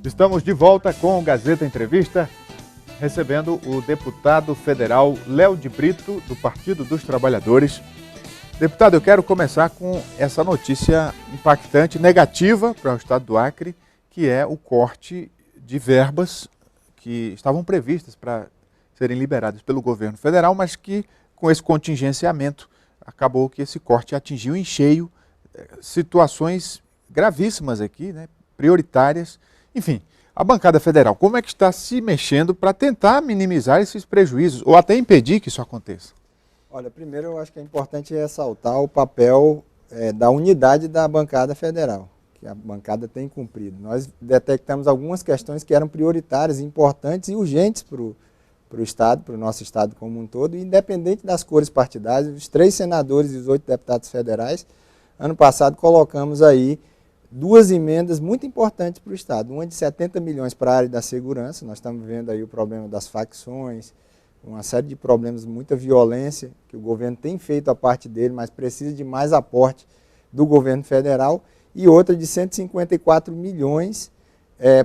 Estamos de volta com o Gazeta Entrevista, recebendo o deputado federal Léo de Brito, do Partido dos Trabalhadores. Deputado, eu quero começar com essa notícia impactante, negativa para o estado do Acre, que é o corte de verbas que estavam previstas para serem liberadas pelo governo federal, mas que com esse contingenciamento acabou que esse corte atingiu em cheio situações gravíssimas aqui, né, prioritárias. Enfim, a bancada federal, como é que está se mexendo para tentar minimizar esses prejuízos ou até impedir que isso aconteça? Olha, primeiro eu acho que é importante ressaltar o papel da unidade da bancada federal, que a bancada tem cumprido. Nós detectamos algumas questões que eram prioritárias, importantes e urgentes para o Estado, para o nosso Estado como um todo, e independente das cores partidárias, os 3 senadores e os 8 deputados federais, ano passado colocamos aí 2 emendas muito importantes para o Estado. Uma de 70 milhões para a área da segurança, nós estamos vendo aí o problema das facções, uma série de problemas, muita violência, que o governo tem feito a parte dele, mas precisa de mais aporte do governo federal, e outra de 154 milhões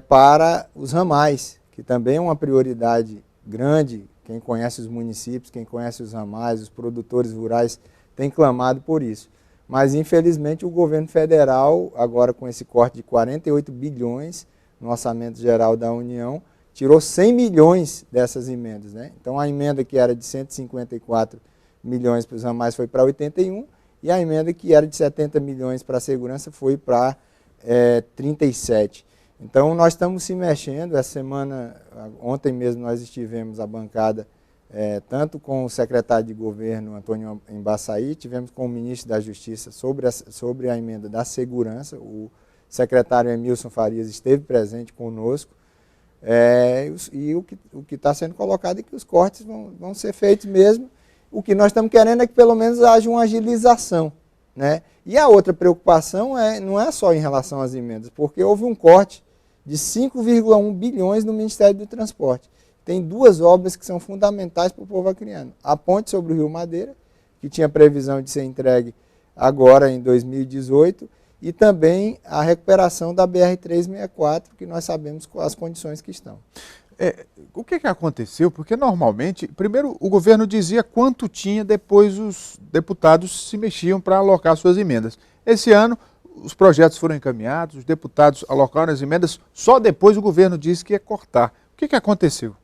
para os ramais, que também é uma prioridade grande. Quem conhece os municípios, quem conhece os ramais, os produtores rurais, tem clamado por isso. Mas, infelizmente, o governo federal, agora com esse corte de 48 bilhões no orçamento geral da União, tirou 100 milhões dessas emendas, né? Então, a emenda que era de 154 milhões para os ramais foi para 81, e a emenda que era de 70 milhões para a segurança foi para 37. Então, nós estamos se mexendo. Essa semana, ontem mesmo, nós estivemos a bancada tanto com o secretário de governo, Antônio Embaçaí, tivemos com o ministro da Justiça sobre a emenda da segurança. O secretário Emilson Farias esteve presente conosco. E o que está sendo colocado é que os cortes vão ser feitos mesmo. O que nós estamos querendo é que pelo menos haja uma agilização, né? E a outra preocupação não é só em relação às emendas, porque houve um corte de 5,1 bilhões no Ministério do Transporte. Tem 2 obras que são fundamentais para o povo acreano. A ponte sobre o Rio Madeira, que tinha previsão de ser entregue agora em 2018, e também a recuperação da BR-364, que nós sabemos as condições que estão. O que aconteceu? Porque normalmente, primeiro o governo dizia quanto tinha, depois os deputados se mexiam para alocar suas emendas. Esse ano os projetos foram encaminhados, os deputados alocaram as emendas, só depois o governo disse que ia cortar. O que aconteceu?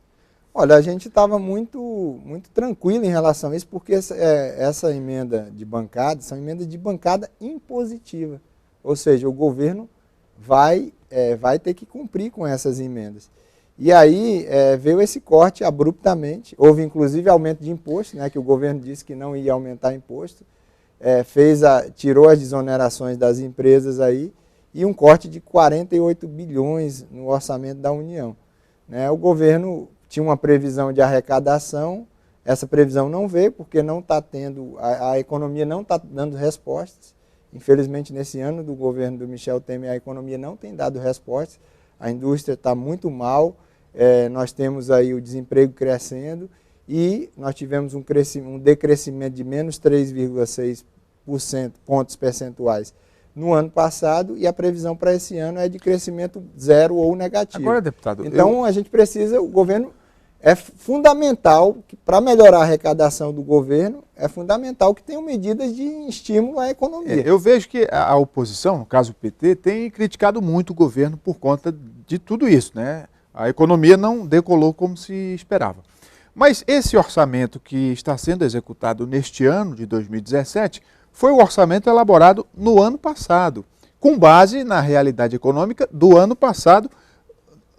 Olha, a gente estava muito tranquilo em relação a isso, porque essa emenda de bancada são emendas de bancada impositiva. Ou seja, o governo vai ter que cumprir com essas emendas. E aí veio esse corte abruptamente. Houve inclusive aumento de imposto, né, que o governo disse que não ia aumentar imposto. Tirou as desonerações das empresas aí, e um corte de 48 bilhões no orçamento da União, né? O governo tinha uma previsão de arrecadação, essa previsão não veio porque não está tendo, a economia não está dando respostas. Infelizmente, nesse ano do governo do Michel Temer, a economia não tem dado respostas, a indústria está muito mal, nós temos aí o desemprego crescendo, e nós tivemos um decrescimento de menos 3,6 pontos percentuais no ano passado, e a previsão para esse ano é de crescimento zero ou negativo. Agora, deputado, então a gente precisa, o governo é fundamental, para melhorar a arrecadação do governo, é fundamental que tenham medidas de estímulo à economia. Eu vejo que a oposição, no caso o PT, tem criticado muito o governo por conta de tudo isso, né? A economia não decolou como se esperava. Mas esse orçamento que está sendo executado neste ano de 2017 foi o orçamento elaborado no ano passado, com base na realidade econômica do ano passado.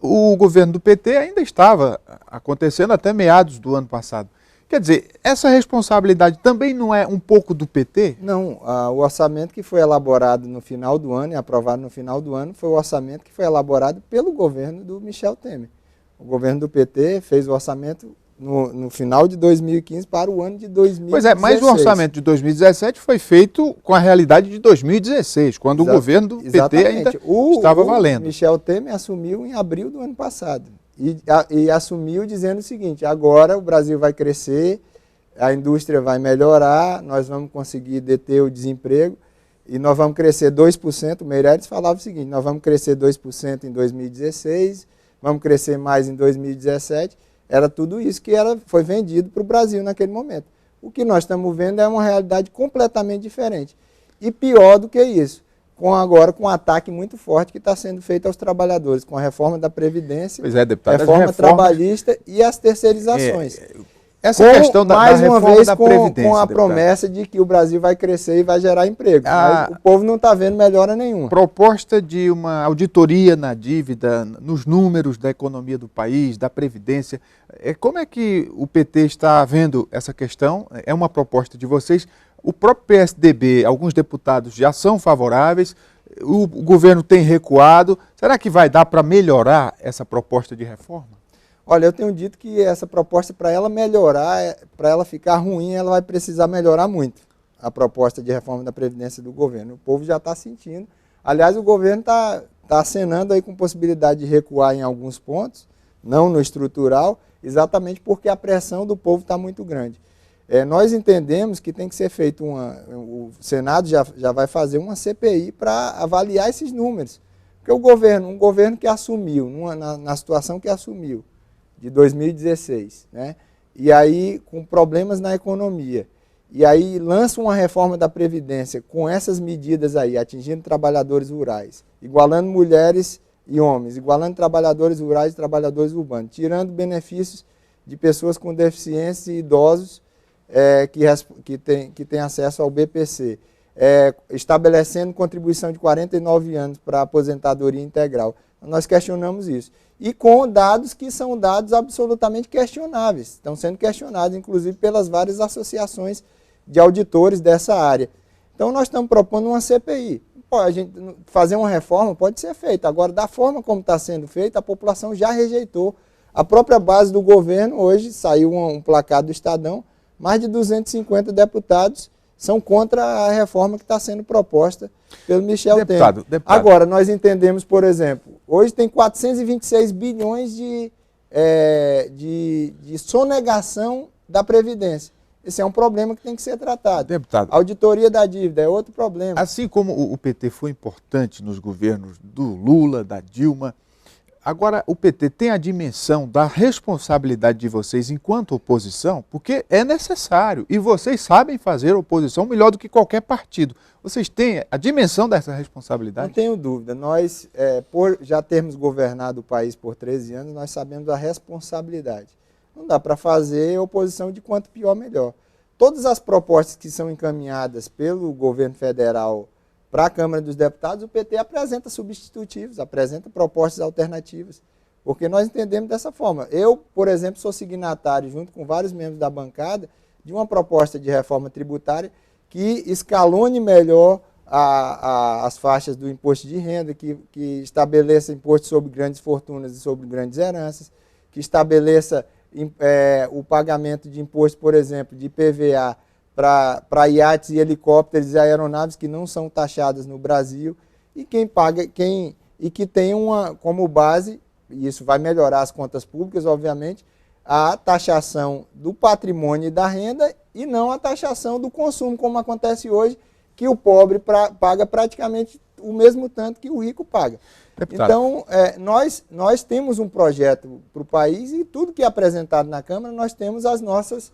O governo do PT ainda estava acontecendo até meados do ano passado. Quer dizer, essa responsabilidade também não é um pouco do PT? Não, o orçamento que foi elaborado no final do ano e aprovado no final do ano foi o orçamento que foi elaborado pelo governo do Michel Temer. O governo do PT fez o orçamento no final de 2015 para o ano de 2016. Pois é, mas o orçamento de 2017 foi feito com a realidade de 2016, quando o governo do PT ainda estava valendo. O Michel Temer assumiu em abril do ano passado. e assumiu dizendo o seguinte: agora o Brasil vai crescer, a indústria vai melhorar, nós vamos conseguir deter o desemprego e nós vamos crescer 2%. O Meirelles falava o seguinte: nós vamos crescer 2% em 2016, vamos crescer mais em 2017. Era tudo isso que foi vendido para o Brasil naquele momento. O que nós estamos vendo é uma realidade completamente diferente. E pior do que isso, agora com um ataque muito forte que está sendo feito aos trabalhadores, com a reforma da Previdência, reforma trabalhista e as terceirizações. Essa questão da reforma da Previdência, com a promessa de que o Brasil vai crescer e vai gerar emprego. Mas o povo não está vendo melhora nenhuma. Proposta de uma auditoria na dívida, nos números da economia do país, da Previdência. Como é que o PT está vendo essa questão? É uma proposta de vocês. O próprio PSDB, alguns deputados já são favoráveis, o governo tem recuado. Será que vai dar para melhorar essa proposta de reforma? Olha, eu tenho dito que essa proposta, para ela melhorar, para ela ficar ruim, ela vai precisar melhorar muito, a proposta de reforma da Previdência do governo. O povo já está sentindo. Aliás, o governo está acenando aí com possibilidade de recuar em alguns pontos, não no estrutural, exatamente porque a pressão do povo está muito grande. Nós entendemos que tem que ser feito o Senado já vai fazer uma CPI para avaliar esses números. Porque um governo que assumiu, na situação que assumiu, de 2016, né? E aí com problemas na economia, e aí lança uma reforma da Previdência com essas medidas aí, atingindo trabalhadores rurais, igualando mulheres e homens, igualando trabalhadores rurais e trabalhadores urbanos, tirando benefícios de pessoas com deficiência e idosos que têm acesso ao BPC, estabelecendo contribuição de 49 anos para a aposentadoria integral. Nós questionamos isso. E com dados que são dados absolutamente questionáveis. Estão sendo questionados, inclusive, pelas várias associações de auditores dessa área. Então, nós estamos propondo uma CPI. A gente fazer uma reforma pode ser feita. Agora, da forma como está sendo feita, a população já rejeitou. A própria base do governo, hoje, saiu um placar do Estadão, mais de 250 deputados são contra a reforma que está sendo proposta pelo Michel Temer. Agora, nós entendemos, por exemplo, hoje tem 426 bilhões de sonegação da Previdência. Esse é um problema que tem que ser tratado. Deputado, a auditoria da dívida é outro problema. Assim como o PT foi importante nos governos do Lula, da Dilma, agora o PT tem a dimensão da responsabilidade de vocês enquanto oposição, porque é necessário, e vocês sabem fazer oposição melhor do que qualquer partido. Vocês têm a dimensão dessa responsabilidade? Não tenho dúvida. Nós, por já termos governado o país por 13 anos, nós sabemos a responsabilidade. Não dá para fazer oposição de quanto pior, melhor. Todas as propostas que são encaminhadas pelo governo federal para a Câmara dos Deputados, o PT apresenta substitutivos, apresenta propostas alternativas, porque nós entendemos dessa forma. Eu, por exemplo, sou signatário, junto com vários membros da bancada, de uma proposta de reforma tributária que escalone melhor as faixas do imposto de renda, que estabeleça imposto sobre grandes fortunas e sobre grandes heranças, que estabeleça o pagamento de imposto, por exemplo, de IPVA, para iates e helicópteros e aeronaves que não são taxadas no Brasil e que tem como base, e isso vai melhorar as contas públicas, obviamente, a taxação do patrimônio e da renda e não a taxação do consumo, como acontece hoje, que o pobre paga praticamente o mesmo tanto que o rico paga. Deputado. Então, nós temos um projeto para o país e tudo que é apresentado na Câmara, nós temos as nossas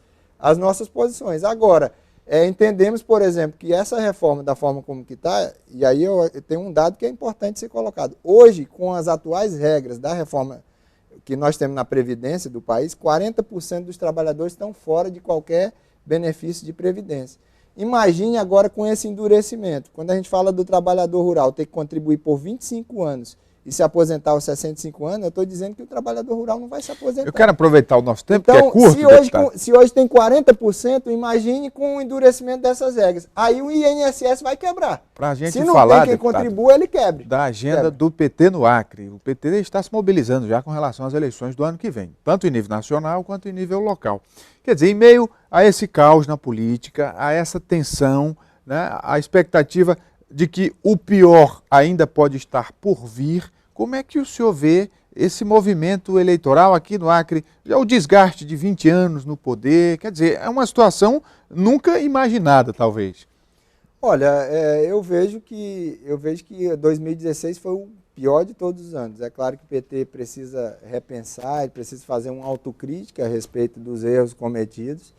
posições. Agora, entendemos, por exemplo, que essa reforma, da forma como que está, e aí eu tenho um dado que é importante ser colocado. Hoje, com as atuais regras da reforma que nós temos na Previdência do país, 40% dos trabalhadores estão fora de qualquer benefício de Previdência. Imagine agora com esse endurecimento. Quando a gente fala do trabalhador rural ter que contribuir por 25 anos e se aposentar aos 65 anos, eu estou dizendo que o trabalhador rural não vai se aposentar. Eu quero aproveitar o nosso tempo, então, que é curto, se hoje tem 40%, imagine com o endurecimento dessas regras. Aí o INSS vai quebrar. Para a gente se não falar, tem quem contribua, ele quebre. Da agenda do PT no Acre. O PT está se mobilizando já com relação às eleições do ano que vem, tanto em nível nacional quanto em nível local. Quer dizer, em meio a esse caos na política, a essa tensão, né, a expectativa de que o pior ainda pode estar por vir, como é que o senhor vê esse movimento eleitoral aqui no Acre, já o desgaste de 20 anos no poder, quer dizer, é uma situação nunca imaginada, talvez. Olha, eu vejo que 2016 foi o pior de todos os anos. É claro que o PT precisa repensar, precisa fazer uma autocrítica a respeito dos erros cometidos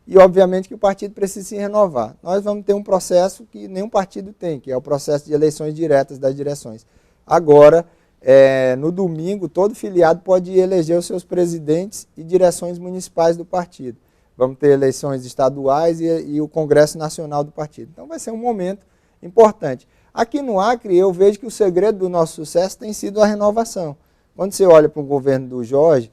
e, obviamente, que o partido precisa se renovar. Nós vamos ter um processo que nenhum partido tem, que é o processo de eleições diretas das direções. Agora, no domingo, todo filiado pode eleger os seus presidentes e direções municipais do partido. Vamos ter eleições estaduais e o Congresso Nacional do partido. Então vai ser um momento importante. Aqui no Acre, eu vejo que o segredo do nosso sucesso tem sido a renovação. Quando você olha para o governo do Jorge,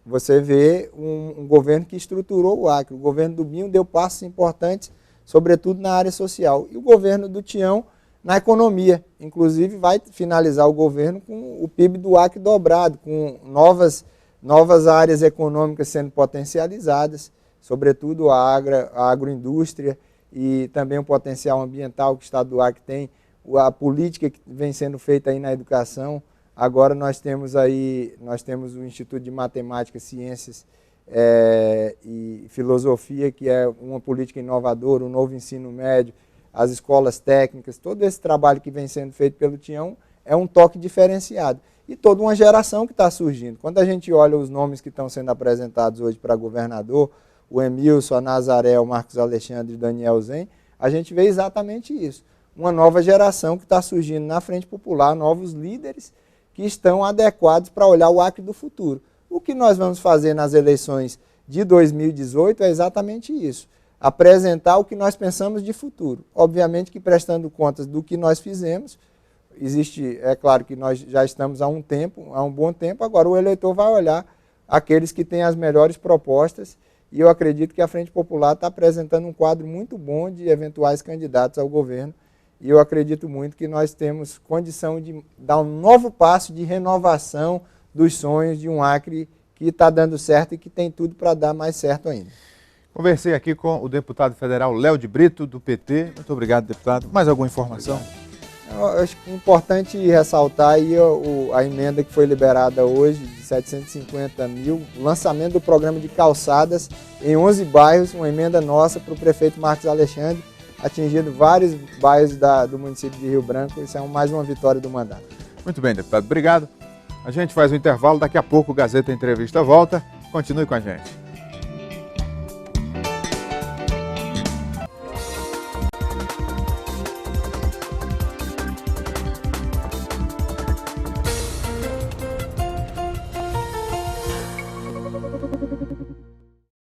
você vê um governo que estruturou o Acre. O governo do Binho deu passos importantes, sobretudo na área social. E o governo do Tião na economia. Inclusive vai finalizar o governo com o PIB do Acre dobrado, com novas áreas econômicas sendo potencializadas, sobretudo a agroindústria e também o potencial ambiental que o estado do Acre tem, a política que vem sendo feita aí na educação. Agora nós temos o Instituto de Matemática, Ciências e Filosofia, que é uma política inovadora, o novo ensino médio, as escolas técnicas, todo esse trabalho que vem sendo feito pelo Tião é um toque diferenciado. E toda uma geração que está surgindo. Quando a gente olha os nomes que estão sendo apresentados hoje para governador, o Emilson, a Nazaré, o Marcos Alexandre e Daniel Zen, a gente vê exatamente isso. Uma nova geração que está surgindo na Frente Popular, novos líderes que estão adequados para olhar o Acre do futuro. O que nós vamos fazer nas eleições de 2018 é exatamente isso. Apresentar o que nós pensamos de futuro. Obviamente que prestando contas do que nós fizemos, é claro que nós já estamos há um bom tempo, agora o eleitor vai olhar aqueles que têm as melhores propostas e eu acredito que a Frente Popular está apresentando um quadro muito bom de eventuais candidatos ao governo e eu acredito muito que nós temos condição de dar um novo passo de renovação dos sonhos de um Acre que está dando certo e que tem tudo para dar mais certo ainda. Conversei aqui com o deputado federal Léo de Brito, do PT. Muito obrigado, deputado. Mais alguma informação? Eu acho importante ressaltar aí a emenda que foi liberada hoje, de 750 mil, o lançamento do programa de calçadas em 11 bairros, uma emenda nossa para o prefeito Marcos Alexandre, atingindo vários bairros do município de Rio Branco. Isso é mais uma vitória do mandato. Muito bem, deputado. Obrigado. A gente faz um intervalo. Daqui a pouco o Gazeta Entrevista volta. Continue com a gente.